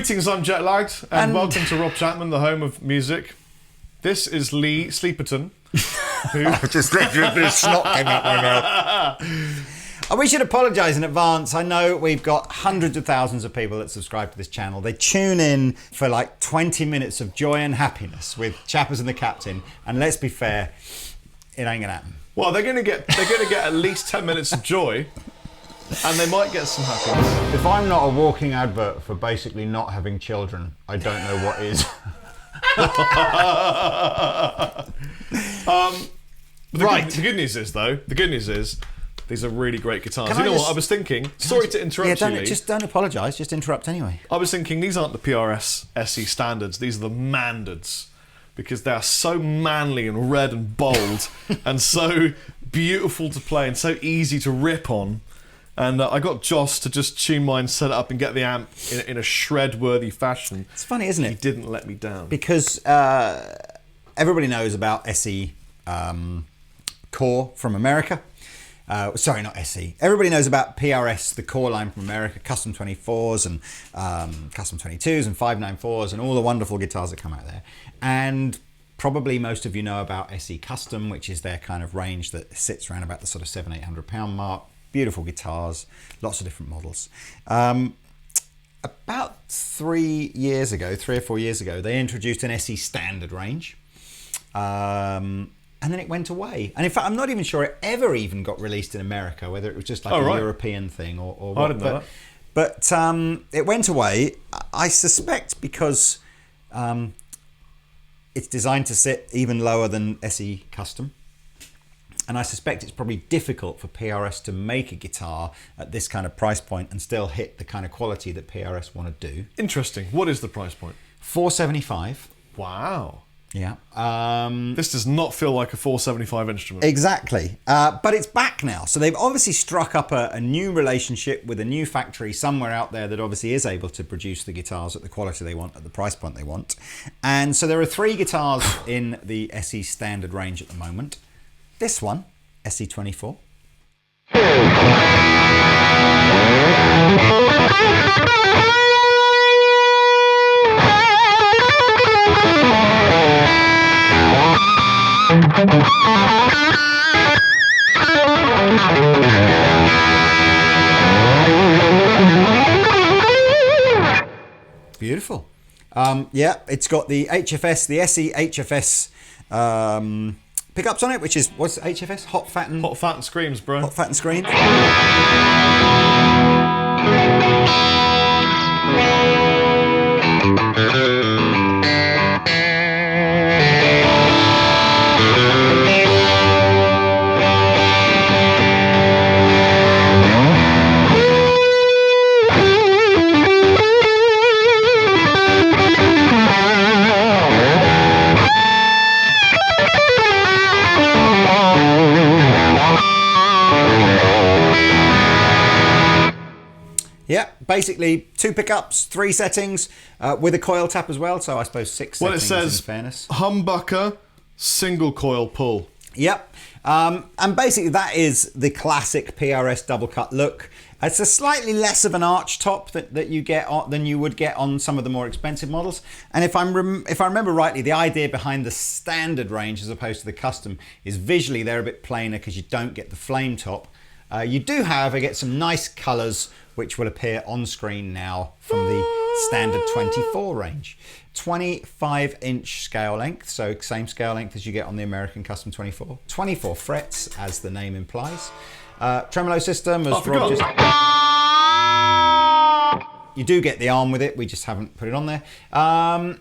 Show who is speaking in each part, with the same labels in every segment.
Speaker 1: Greetings, I'm jet lagged, and welcome to Rob Chapman, the home of music. This is Lee Sleeperton.
Speaker 2: I just literally a bit of snot came out my mouth. We should apologise in advance. I know we've got hundreds of thousands of people that subscribe to this channel. They tune in for like 20 minutes of joy and happiness with Chappers and the Captain, and let's be fair, it ain't gonna happen.
Speaker 1: Well, they're gonna get at least 10 minutes of joy. And they might get some happiness.
Speaker 2: If I'm not a walking advert for basically not having children, I don't know what is.
Speaker 1: The good news is, though, these are really great guitars. What I was thinking? Sorry to interrupt you, Lee.
Speaker 2: Just don't apologise, just interrupt anyway.
Speaker 1: I was thinking these aren't the PRS SE standards, these are the Mandards. Because they are so manly and red and bold and so beautiful to play and so easy to rip on. And I got Joss to just tune mine, set it up and get the amp in a shred-worthy fashion.
Speaker 2: It's funny, isn't it?
Speaker 1: He didn't let me down.
Speaker 2: Because everybody knows about SE Core from America. Sorry, not SE. Everybody knows about PRS, the core line from America, custom 24s and custom 22s and 594s and all the wonderful guitars that come out there. And probably most of you know about SE Custom, which is their kind of range that sits around about the sort of £700-800 mark. Beautiful guitars, lots of different models. About 3 or 4 years ago, they introduced an SE standard range. And then it went away. And in fact, I'm not even sure it ever even got released in America, whether it was just like a European thing or what.
Speaker 1: I didn't know that.
Speaker 2: But it went away, I suspect because it's designed to sit even lower than SE Custom. And I suspect it's probably difficult for PRS to make a guitar at this kind of price point and still hit the kind of quality that PRS want to do.
Speaker 1: Interesting. What is the price point?
Speaker 2: $475.
Speaker 1: Wow.
Speaker 2: Yeah.
Speaker 1: This does not feel like a $475 instrument.
Speaker 2: Exactly. But it's back now. So they've obviously struck up a new relationship with a new factory somewhere out there that obviously is able to produce the guitars at the quality they want, at the price point they want. And so there are 3 guitars in the SE standard range at the moment. This one, SE24. Beautiful. Yeah, it's got the HFS, the SE HFS pickups on it, which is, what's HFS? Hot, Fat and
Speaker 1: Screams, bro.
Speaker 2: Hot, Fat and Screams. Yeah, basically 2 pickups, 3 settings, with a coil tap as well, so I suppose 6 settings.
Speaker 1: Well, it says
Speaker 2: in fairness.
Speaker 1: Humbucker single coil pull.
Speaker 2: Yep, and basically that is the classic PRS double cut look. It's a slightly less of an arch top that you get than you would get on some of the more expensive models. And if I remember rightly, the idea behind the standard range as opposed to the custom is visually they're a bit plainer because you don't get the flame top. You do, however, get some nice colours which will appear on screen now from the standard 24 range. 25-inch scale length, so same scale length as you get on the American Custom 24. 24 frets, as the name implies. Tremolo system, as Rob just... You do get the arm with it, we just haven't put it on there. And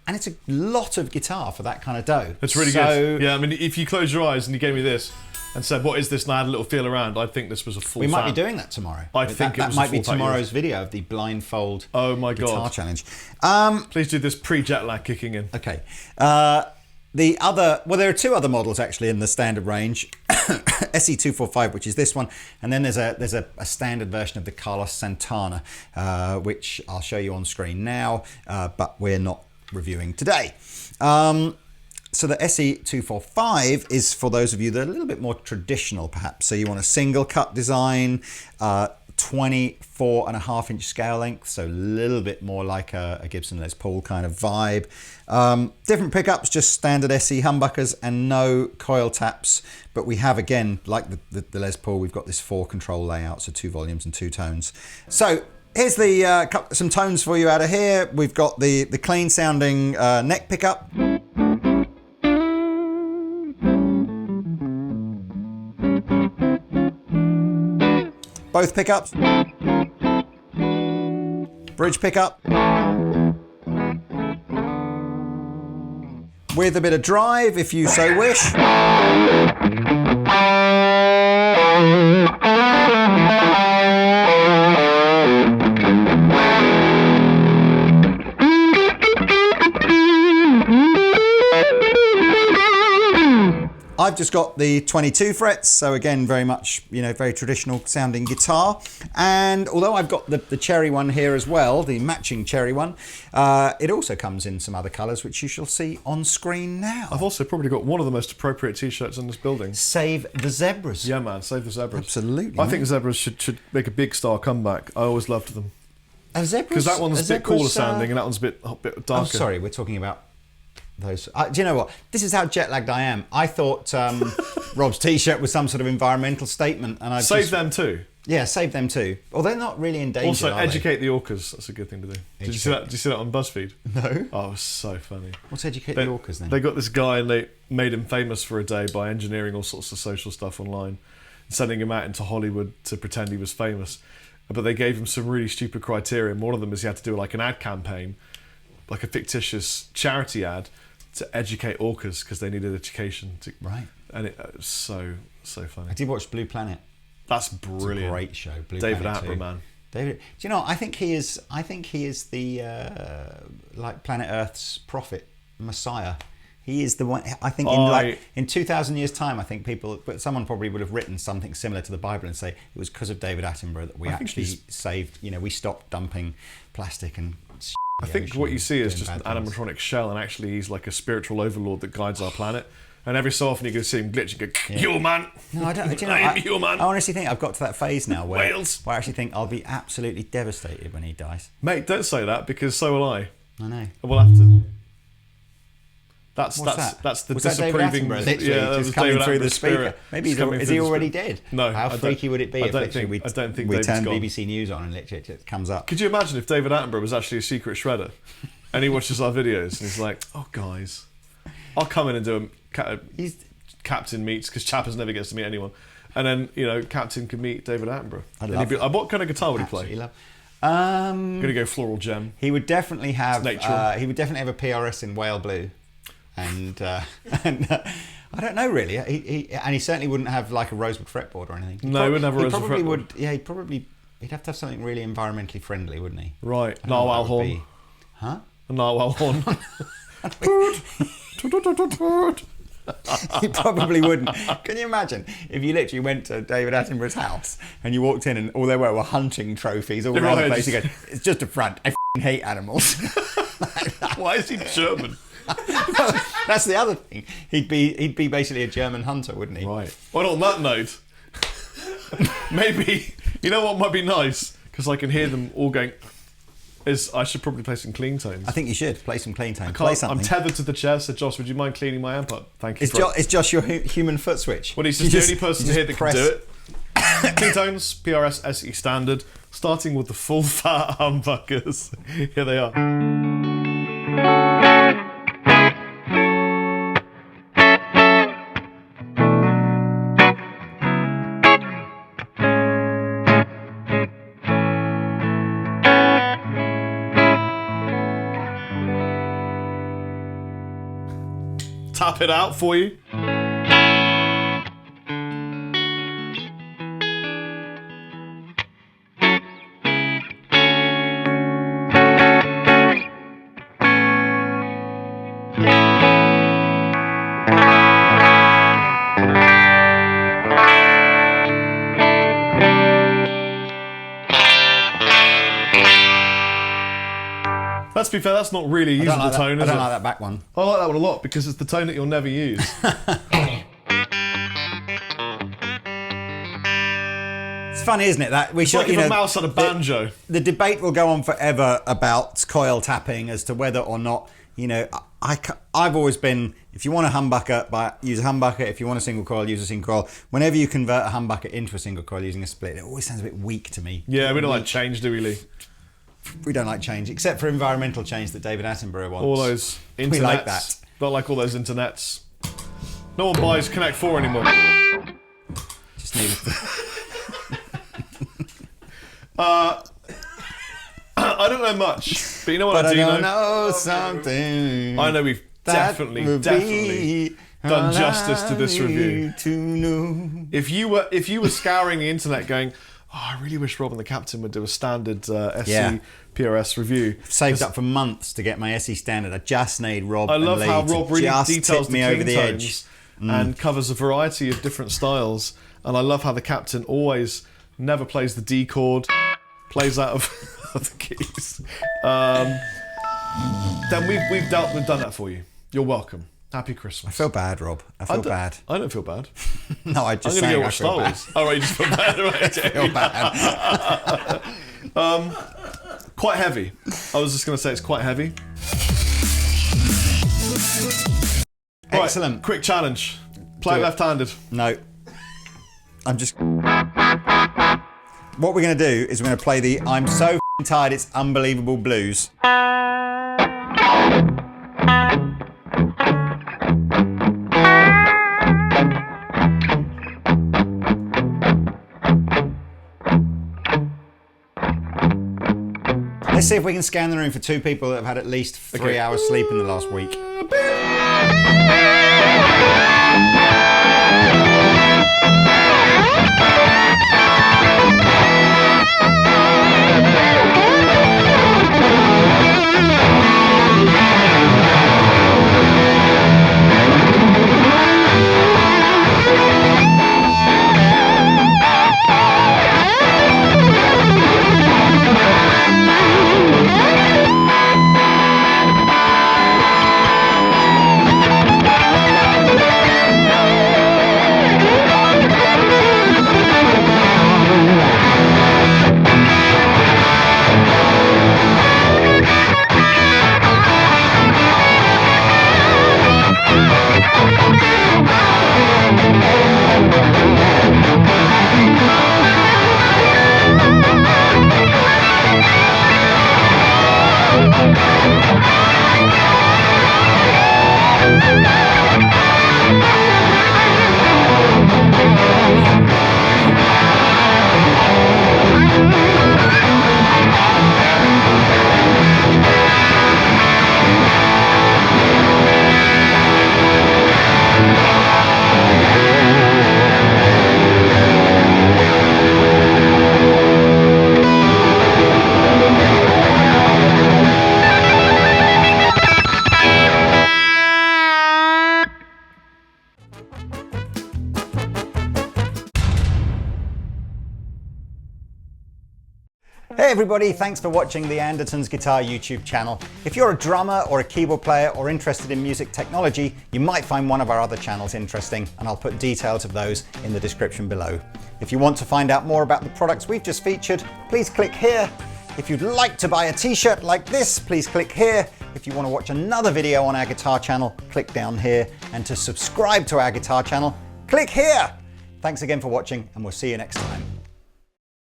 Speaker 2: it's a lot of guitar for that kind of dough.
Speaker 1: It's really good. Yeah, I mean, if you close your eyes and you gave me this, and said, what is this? And I had a little feel around. I think this was a full
Speaker 2: We might be doing that tomorrow.
Speaker 1: I think
Speaker 2: that might be tomorrow's video of the blindfold guitar challenge.
Speaker 1: Please do this pre-jet lag kicking in.
Speaker 2: Okay. There are 2 other models actually in the standard range. SE245, which is this one, and then there's a standard version of the Carlos Santana, which I'll show you on screen now, but we're not reviewing today. So the SE245 is for those of you that are a little bit more traditional, perhaps. So you want a single cut design, 24.5-inch scale length, so a little bit more like a Gibson Les Paul kind of vibe. Different pickups, just standard SE humbuckers and no coil taps, but we have, again, like the Les Paul, we've got this 4-control layout, so 2 volumes and 2 tones. So here's some tones for you out of here. We've got the clean sounding neck pickup. Both pickups. Bridge pickup. With a bit of drive, if you so wish. I've just got the 22 frets, so again, very much, very traditional sounding guitar. And although I've got the cherry one here as well, the matching cherry one, it also comes in some other colours, which you shall see on screen now.
Speaker 1: I've also probably got one of the most appropriate t-shirts in this building.
Speaker 2: Save the zebras.
Speaker 1: Yeah, man, save the zebras.
Speaker 2: Absolutely.
Speaker 1: I think zebras should make a big star comeback. I always loved them.
Speaker 2: Because
Speaker 1: that one's a bit cooler sounding and that one's a bit darker.
Speaker 2: I'm sorry, we're talking about those. Do you know what? This is how jet lagged I am. I thought Rob's t-shirt was some sort of environmental statement, and I
Speaker 1: save them too.
Speaker 2: Yeah, save them too. Well, they're not really in danger.
Speaker 1: Also, educate the orcas. That's a good thing to do. Did you see that? Did you see that on BuzzFeed?
Speaker 2: No.
Speaker 1: Oh, it was so funny.
Speaker 2: What's educate the orcas then?
Speaker 1: They got this guy and they made him famous for a day by engineering all sorts of social stuff online, and sending him out into Hollywood to pretend he was famous. But they gave him some really stupid criteria. And one of them is he had to do like an ad campaign, like a fictitious charity ad, to educate orcas because they needed education.
Speaker 2: Right.
Speaker 1: And it was so funny.
Speaker 2: I did watch Blue Planet.
Speaker 1: That's brilliant.
Speaker 2: It's a great show.
Speaker 1: David Attenborough, man.
Speaker 2: David, do you know? I think he is the like Planet Earth's prophet, Messiah. He is the one. I think in 2,000 years' time, I think someone probably would have written something similar to the Bible and say it was because of David Attenborough that we actually saved. We stopped dumping plastic and.
Speaker 1: I think what you see is just an animatronic shell, and actually he's like a spiritual overlord that guides our planet. And every so often you go see him glitch and go, human!
Speaker 2: No, I don't. Do you know,
Speaker 1: I'm human!
Speaker 2: I honestly think I've got to that phase now where
Speaker 1: Wales!
Speaker 2: I actually think I'll be absolutely devastated when he dies.
Speaker 1: Mate, don't say that, because so will I.
Speaker 2: I know.
Speaker 1: We'll have to... That's the
Speaker 2: was
Speaker 1: disapproving...
Speaker 2: That David Attenborough,
Speaker 1: that was
Speaker 2: just coming
Speaker 1: David
Speaker 2: through the
Speaker 1: Attenborough's
Speaker 2: speaker.
Speaker 1: spirit.
Speaker 2: Maybe is he already dead?
Speaker 1: No.
Speaker 2: How freaky would it be if we
Speaker 1: turn
Speaker 2: BBC News on and literally it comes up?
Speaker 1: Could you imagine if David Attenborough was actually a secret shredder and he watches our videos and he's like, oh guys, I'll come in and do Captain meets, because Chappers never gets to meet anyone, and then Captain could meet David Attenborough. What kind of guitar would he play? I'm gonna go floral gem.
Speaker 2: He would definitely have.
Speaker 1: Nature.
Speaker 2: He would definitely have a PRS in whale blue, and I don't know really. He certainly wouldn't have like a rosewood fretboard or anything.
Speaker 1: No, he wouldn't have a rosewood fretboard.
Speaker 2: Would. Yeah, he'd have to have something really environmentally friendly, wouldn't he?
Speaker 1: Right, narwhal horn.
Speaker 2: Huh?
Speaker 1: A narwhal horn.
Speaker 2: He probably wouldn't. Can you imagine if you literally went to David Attenborough's house and you walked in and all there were hunting trophies all around the place? You go, it's just a front. I hate animals.
Speaker 1: Why is he German?
Speaker 2: That's the other thing. He'd be basically a German hunter, wouldn't he?
Speaker 1: Right. Well, on that note, maybe what might be nice, because I can hear them all going. I should probably play some clean tones.
Speaker 2: I think you should play some clean tones.
Speaker 1: I'm tethered to the chair, so Josh, would you mind cleaning my amp up? Thank you.
Speaker 2: Is Josh your human foot switch?
Speaker 1: Well, he's just the only person here that can do it. Clean tones, PRS SE standard, starting with the full fat humbuckers. Here they are. Tap it out for you. Let's be fair, that's not really a usable tone, is it?
Speaker 2: I don't like that back one.
Speaker 1: I like that one a lot because it's the tone that you'll never use.
Speaker 2: It's funny, isn't it? That we
Speaker 1: It's
Speaker 2: should,
Speaker 1: like if a mouse had a banjo.
Speaker 2: The debate will go on forever about coil tapping as to whether or not, I've always been, if you want a humbucker, use a humbucker. If you want a single coil, use a single coil. Whenever you convert a humbucker into a single coil using a split, it always sounds a bit weak to me.
Speaker 1: Yeah, we don't like change, do we, Lee?
Speaker 2: We don't like change, except for environmental change that David Attenborough wants.
Speaker 1: All those internets.
Speaker 2: We like that.
Speaker 1: Don't like all those internets. No one buys Connect 4 anymore.
Speaker 2: Just need
Speaker 1: I don't know much, but you know what I do
Speaker 2: know something.
Speaker 1: I know we've definitely done justice to this review. If you were scouring the internet going, I really wish Rob and the Captain would do a standard SE PRS review.
Speaker 2: I've saved up for months to get my SE standard. I just need Rob
Speaker 1: I love
Speaker 2: and Lee
Speaker 1: how Rob really details the
Speaker 2: me over the
Speaker 1: tones
Speaker 2: edge
Speaker 1: and covers a variety of different styles. And I love how the Captain always never plays the D chord, plays out of the keys. Then we've done that for you. You're welcome. Happy Christmas.
Speaker 2: I feel bad, Rob. I feel bad.
Speaker 1: I don't feel bad.
Speaker 2: No, I just
Speaker 1: I'm going to go watch Star Wars. Oh, right, you just feel bad. Right,
Speaker 2: I feel bad.
Speaker 1: Quite heavy. I was just going to say it's quite heavy.
Speaker 2: Excellent.
Speaker 1: Right, quick challenge. Play it left-handed.
Speaker 2: No. I'm just... What we're going to do is we're going to play the I'm so f***ing tired it's unbelievable blues. Let's see if we can scan the room for 2 people that have had at least 3 hours sleep in the last week. Hey everybody, thanks for watching the Andertons Guitar YouTube channel. If you're a drummer or a keyboard player or interested in music technology, you might find one of our other channels interesting, and I'll put details of those in the description below. If you want to find out more about the products we've just featured, please click here. If you'd like to buy a t-shirt like this, please click here. If you want to watch another video on our guitar channel, click down here. And to subscribe to our guitar channel, click here. Thanks again for watching, and we'll see you next time.